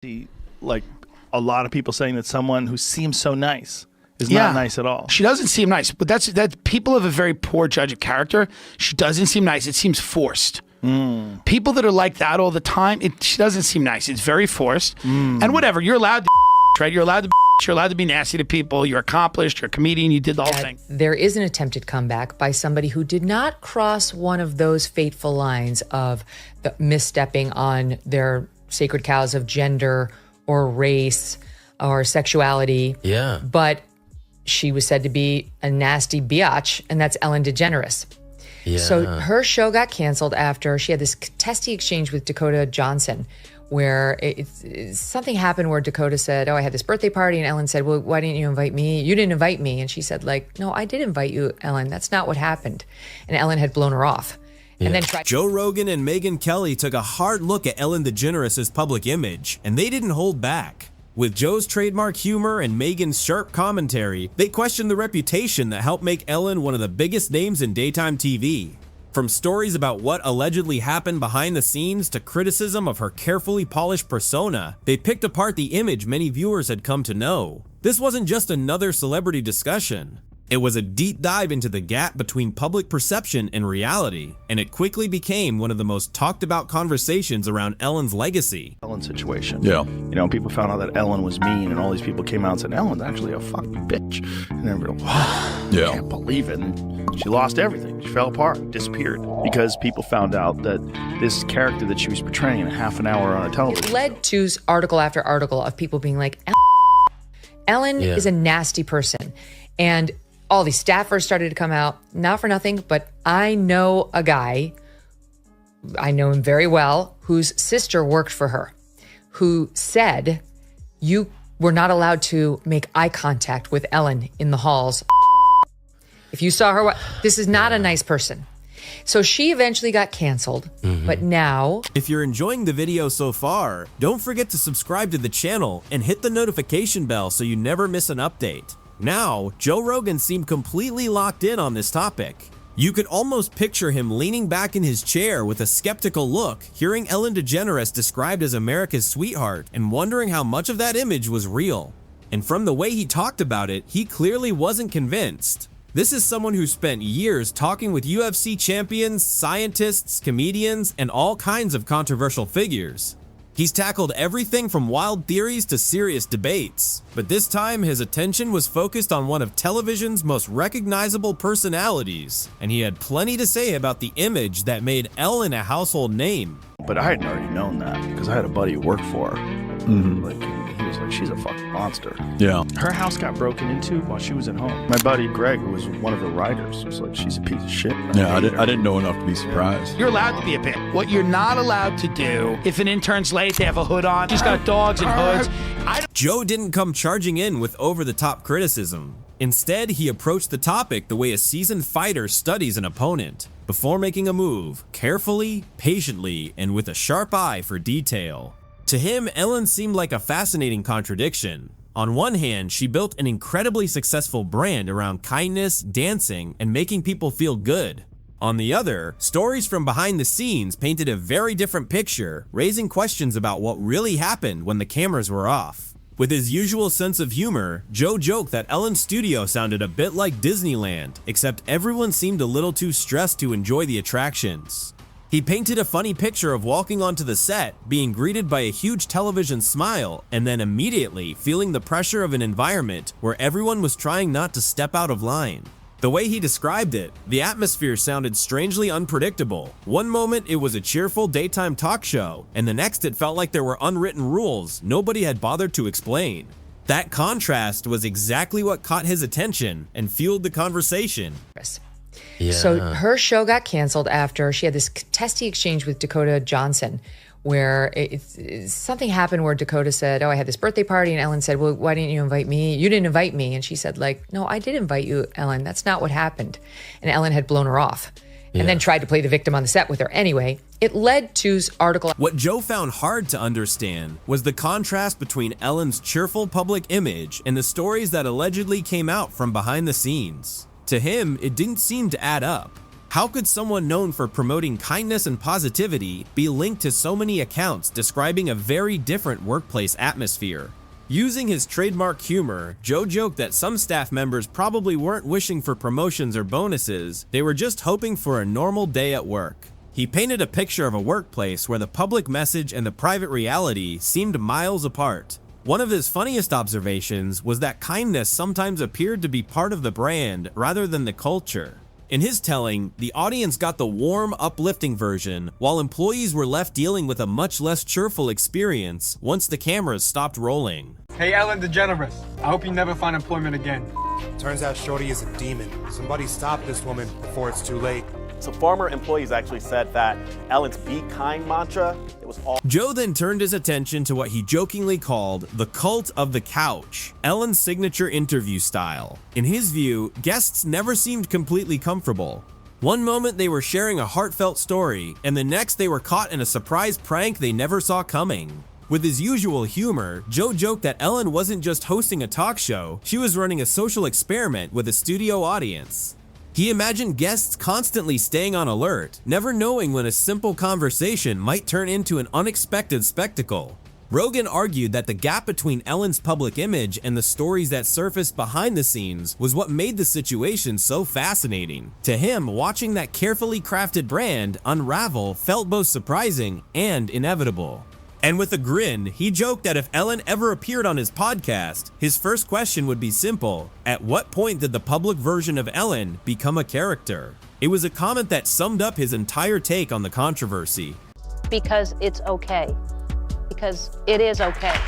see, like, a lot of people saying that someone who seems so nice is not nice at all. She doesn't seem nice, but that people have a very poor judge of character. She doesn't seem nice. It seems forced. People that are like that all the time, she doesn't seem nice. It's very forced. And whatever, you're allowed to right? You're allowed to be nasty to people. You're accomplished. You're a comedian. You did the whole thing. There is an attempted comeback by somebody who did not cross one of those fateful lines of the misstepping on their sacred cows of gender or race or sexuality. Yeah. But she was said to be a nasty biatch, and that's Ellen DeGeneres. Yeah. So her show got canceled after she had this testy exchange with Dakota Johnson, where something happened where Dakota said, "Oh, I had this birthday party," and Ellen said, "Well, why didn't you invite me? You didn't invite me." And she said, like, "No, I did invite you, Ellen. That's not what happened." And Ellen had blown her off. And then Joe Rogan and Megyn Kelly took a hard look at Ellen DeGeneres' public image, and they didn't hold back. With Joe's trademark humor and Megyn's sharp commentary, they questioned the reputation that helped make Ellen one of the biggest names in daytime TV. From stories about what allegedly happened behind the scenes to criticism of her carefully polished persona, they picked apart the image many viewers had come to know. This wasn't just another celebrity discussion. It was a deep dive into the gap between public perception and reality, and it quickly became one of the most talked about conversations around Ellen's legacy. Ellen situation. Yeah. You know, people found out that Ellen was mean, and all these people came out and said, Ellen's actually a fucking bitch. And everybody, wow, I can't believe it. And she lost everything. She fell apart, disappeared, because people found out that this character that she was portraying in a half an hour on a television it led to article after article of people being like, Ellen is a nasty person. And all these staffers started to come out, not for nothing, but I know a guy, I know him very well, whose sister worked for her, who said, you were not allowed to make eye contact with Ellen in the halls. If you saw her, this is not a nice person. So she eventually got canceled, but now... If you're enjoying the video so far, don't forget to subscribe to the channel and hit the notification bell so you never miss an update. Now, Joe Rogan seemed completely locked in on this topic. You could almost picture him leaning back in his chair with a skeptical look, hearing Ellen DeGeneres described as America's sweetheart and wondering how much of that image was real. And from the way he talked about it, he clearly wasn't convinced. This is someone who spent years talking with UFC champions, scientists, comedians, and all kinds of controversial figures. He's tackled everything from wild theories to serious debates, but this time his attention was focused on one of television's most recognizable personalities, and he had plenty to say about the image that made Ellen a household name. But I hadn't already known that, because I had a buddy who worked for her. Like, he was like, she's a fucking monster. Yeah. Her house got broken into while she was at home. My buddy Greg, who was one of the writers, was like, she's a piece of shit. Yeah, I didn't know enough to be surprised. You're allowed to be a bitch. What you're not allowed to do, if an intern's late, they have a hood on. She's got dogs and hoods. Joe didn't come charging in with over-the-top criticism. Instead, he approached the topic the way a seasoned fighter studies an opponent, before making a move, carefully, patiently, and with a sharp eye for detail. To him, Ellen seemed like a fascinating contradiction. On one hand, she built an incredibly successful brand around kindness, dancing, and making people feel good. On the other, stories from behind the scenes painted a very different picture, raising questions about what really happened when the cameras were off. With his usual sense of humor, Joe joked that Ellen's studio sounded a bit like Disneyland, except everyone seemed a little too stressed to enjoy the attractions. He painted a funny picture of walking onto the set, being greeted by a huge television smile, and then immediately feeling the pressure of an environment where everyone was trying not to step out of line. The way he described it, the atmosphere sounded strangely unpredictable. One moment it was a cheerful daytime talk show, and the next it felt like there were unwritten rules nobody had bothered to explain. That contrast was exactly what caught his attention and fueled the conversation. Yeah. So her show got canceled after she had this testy exchange with Dakota Johnson, where something happened where Dakota said, "Oh, I had this birthday party," and Ellen said, "Well, why didn't you invite me? You didn't invite me." And she said, like, "No, I did invite you, Ellen. That's not what happened." And Ellen had blown her off, and then tried to play the victim on the set with her. Anyway, it led to article. What Joe found hard to understand was the contrast between Ellen's cheerful public image and the stories that allegedly came out from behind the scenes. To him, it didn't seem to add up. How could someone known for promoting kindness and positivity be linked to so many accounts describing a very different workplace atmosphere? Using his trademark humor, Joe joked that some staff members probably weren't wishing for promotions or bonuses, they were just hoping for a normal day at work. He painted a picture of a workplace where the public message and the private reality seemed miles apart. One of his funniest observations was that kindness sometimes appeared to be part of the brand rather than the culture. In his telling, the audience got the warm, uplifting version, while employees were left dealing with a much less cheerful experience once the cameras stopped rolling. Hey, Ellen DeGeneres, I hope you never find employment again. Turns out Shorty is a demon. Somebody stop this woman before it's too late. So former employees actually said that Ellen's Be Kind mantra, it was all. Joe then turned his attention to what he jokingly called the cult of the couch, Ellen's signature interview style. In his view, guests never seemed completely comfortable. One moment they were sharing a heartfelt story, and the next they were caught in a surprise prank they never saw coming. With his usual humor, Joe joked that Ellen wasn't just hosting a talk show, she was running a social experiment with a studio audience. He imagined guests constantly staying on alert, never knowing when a simple conversation might turn into an unexpected spectacle. Rogan argued that the gap between Ellen's public image and the stories that surfaced behind the scenes was what made the situation so fascinating. To him, watching that carefully crafted brand unravel felt both surprising and inevitable. And with a grin, he joked that if Ellen ever appeared on his podcast, his first question would be simple: at what point did the public version of Ellen become a character? It was a comment that summed up his entire take on the controversy. Because it's okay. Because it is okay.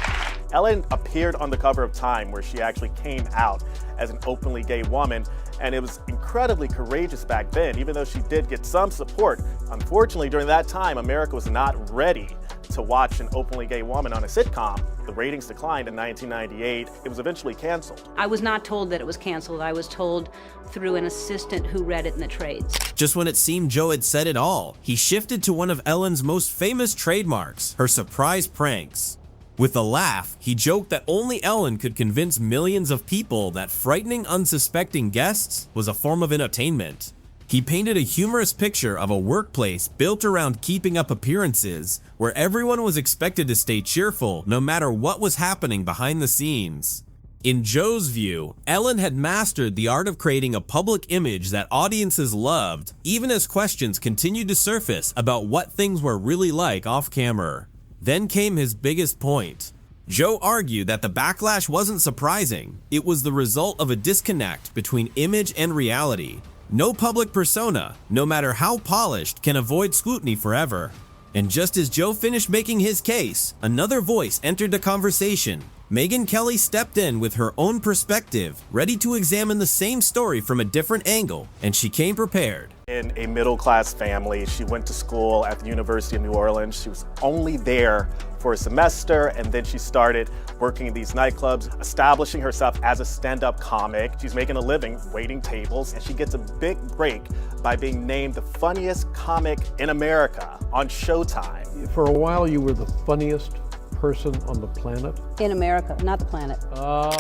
Ellen appeared on the cover of Time, where she actually came out as an openly gay woman, and it was incredibly courageous back then, even though she did get some support. Unfortunately, during that time, America was not ready to watch an openly gay woman on a sitcom. The ratings declined in 1998. It was eventually canceled. I was not told that it was canceled. I was told through an assistant who read it in the trades. Just when it seemed Joe had said it all, he shifted to one of Ellen's most famous trademarks, her surprise pranks. With a laugh, he joked that only Ellen could convince millions of people that frightening unsuspecting guests was a form of entertainment. He painted a humorous picture of a workplace built around keeping up appearances, where everyone was expected to stay cheerful no matter what was happening behind the scenes. In Joe's view, Ellen had mastered the art of creating a public image that audiences loved, even as questions continued to surface about what things were really like off camera. Then came his biggest point. Joe argued that the backlash wasn't surprising. It was the result of a disconnect between image and reality. No public persona, no matter how polished, can avoid scrutiny forever. And just as Joe finished making his case, another voice entered the conversation. Megyn Kelly stepped in with her own perspective, ready to examine the same story from a different angle, and she came prepared. In a middle-class family, she went to school at the University of New Orleans. She was only there for a semester, and then she started working in these nightclubs, establishing herself as a stand-up comic. She's making a living waiting tables, and she gets a big break by being named the funniest comic in America on Showtime. For a while, you were the funniest person on the planet? In America, not the planet.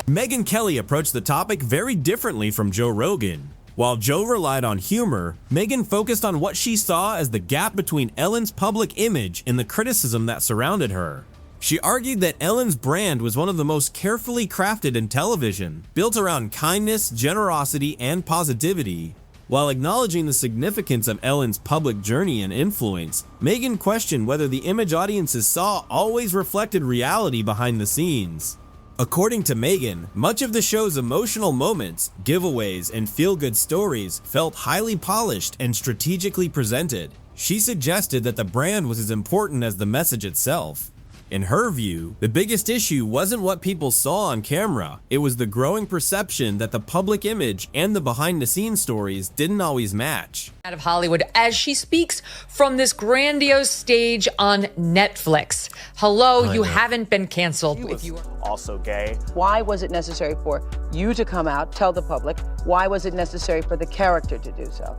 Megyn Kelly approached the topic very differently from Joe Rogan. While Joe relied on humor, Megyn focused on what she saw as the gap between Ellen's public image and the criticism that surrounded her. She argued that Ellen's brand was one of the most carefully crafted in television, built around kindness, generosity, and positivity. While acknowledging the significance of Ellen's public journey and influence, Megyn questioned whether the image audiences saw always reflected reality behind the scenes. According to Megyn, much of the show's emotional moments, giveaways, and feel-good stories felt highly polished and strategically presented. She suggested that the brand was as important as the message itself. In her view, the biggest issue wasn't what people saw on camera, it was the growing perception that the public image and the behind-the-scenes stories didn't always match. Out of Hollywood as she speaks from this grandiose stage on Netflix. Hello, you haven't been canceled. If you were also gay. Why was it necessary for you to come out, tell the public? Why was it necessary for the character to do so?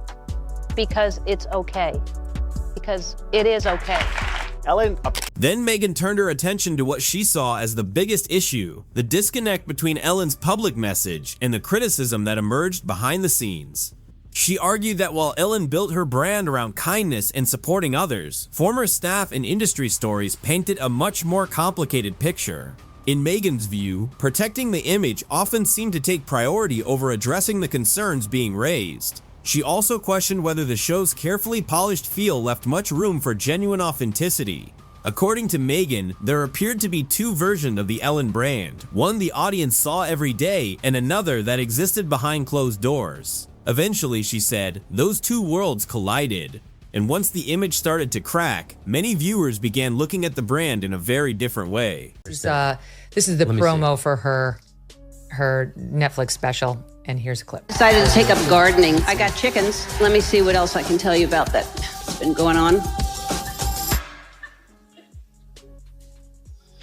Because it's okay. Because it is okay. Then Megyn turned her attention to what she saw as the biggest issue, the disconnect between Ellen's public message and the criticism that emerged behind the scenes. She argued that while Ellen built her brand around kindness and supporting others, former staff and industry stories painted a much more complicated picture. In Megan's view, protecting the image often seemed to take priority over addressing the concerns being raised. She also questioned whether the show's carefully polished feel left much room for genuine authenticity. According to Megan, there appeared to be two versions of the Ellen brand, one the audience saw every day and another that existed behind closed doors. Eventually, she said, those two worlds collided. And once the image started to crack, many viewers began looking at the brand in a very different way. This is the promo for her Netflix special, and here's a clip. Decided to take up gardening. I got chickens. Let me see what else I can tell you about that's been going on.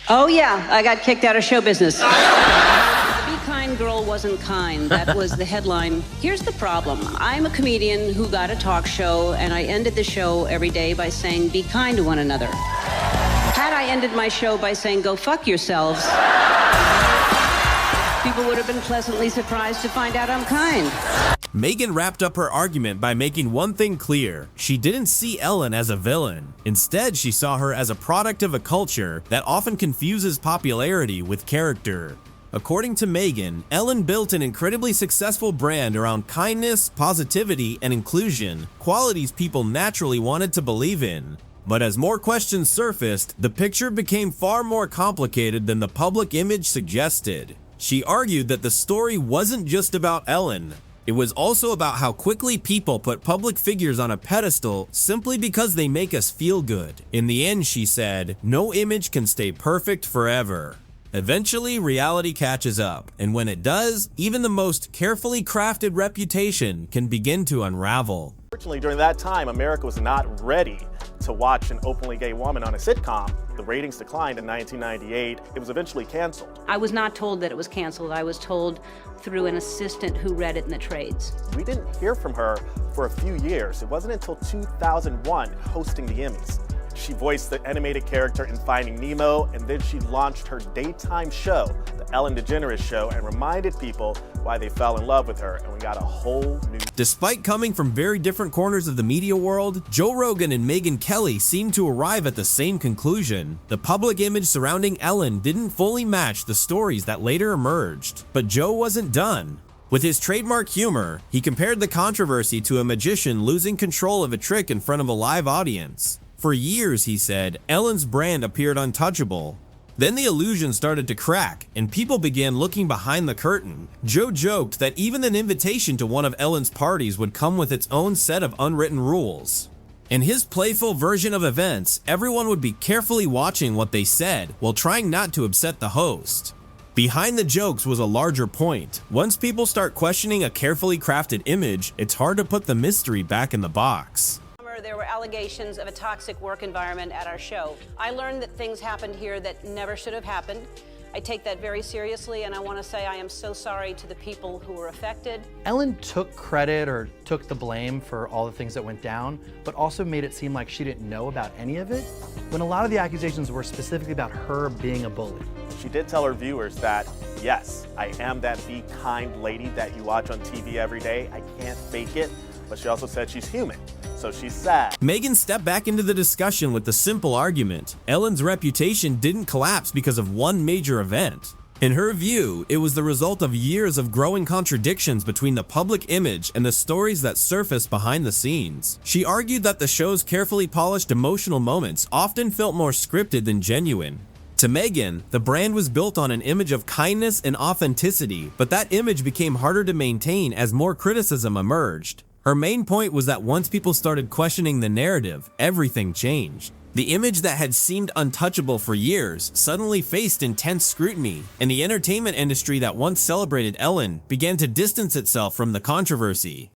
Oh yeah, I got kicked out of show business. The Be Kind Girl Wasn't Kind. That was the headline. Here's the problem. I'm a comedian who got a talk show, and I ended the show every day by saying, be kind to one another. Had I ended my show by saying, go fuck yourselves, people would have been pleasantly surprised to find out I'm kind. Megan wrapped up her argument by making one thing clear. She didn't see Ellen as a villain. Instead, she saw her as a product of a culture that often confuses popularity with character. According to Megan, Ellen built an incredibly successful brand around kindness, positivity, and inclusion, qualities people naturally wanted to believe in. But as more questions surfaced, the picture became far more complicated than the public image suggested. She argued that the story wasn't just about Ellen. It was also about how quickly people put public figures on a pedestal simply because they make us feel good. In the end, she said, no image can stay perfect forever. Eventually, reality catches up, and when it does, even the most carefully crafted reputation can begin to unravel. Fortunately, during that time, America was not ready to watch an openly gay woman on a sitcom. The ratings declined in 1998. It was eventually canceled. I was not told that it was canceled. I was told through an assistant who read it in the trades. We didn't hear from her for a few years. It wasn't until 2001 hosting the Emmys. She voiced the animated character in Finding Nemo, and then she launched her daytime show, The Ellen DeGeneres Show, and reminded people why they fell in love with her, and we got a whole new... Despite coming from very different corners of the media world, Joe Rogan and Megyn Kelly seemed to arrive at the same conclusion. The public image surrounding Ellen didn't fully match the stories that later emerged. But Joe wasn't done. With his trademark humor, he compared the controversy to a magician losing control of a trick in front of a live audience. For years, he said, Ellen's brand appeared untouchable. Then the illusion started to crack, and people began looking behind the curtain. Joe joked that even an invitation to one of Ellen's parties would come with its own set of unwritten rules. In his playful version of events, everyone would be carefully watching what they said while trying not to upset the host. Behind the jokes was a larger point. Once people start questioning a carefully crafted image, it's hard to put the mystery back in the box. There were allegations of a toxic work environment at our show. I learned that things happened here that never should have happened. I take that very seriously, and I want to say I am so sorry to the people who were affected. Ellen took credit or took the blame for all the things that went down, but also made it seem like she didn't know about any of it, when a lot of the accusations were specifically about her being a bully. She did tell her viewers that, yes, I am that be kind lady that you watch on TV every day. I can't fake it. But she also said she's human, so she's sad. Megan stepped back into the discussion with the simple argument. Ellen's reputation didn't collapse because of one major event. In her view, it was the result of years of growing contradictions between the public image and the stories that surfaced behind the scenes. She argued that the show's carefully polished emotional moments often felt more scripted than genuine. To Megan, the brand was built on an image of kindness and authenticity, but that image became harder to maintain as more criticism emerged. Her main point was that once people started questioning the narrative, everything changed. The image that had seemed untouchable for years suddenly faced intense scrutiny, and the entertainment industry that once celebrated Ellen began to distance itself from the controversy.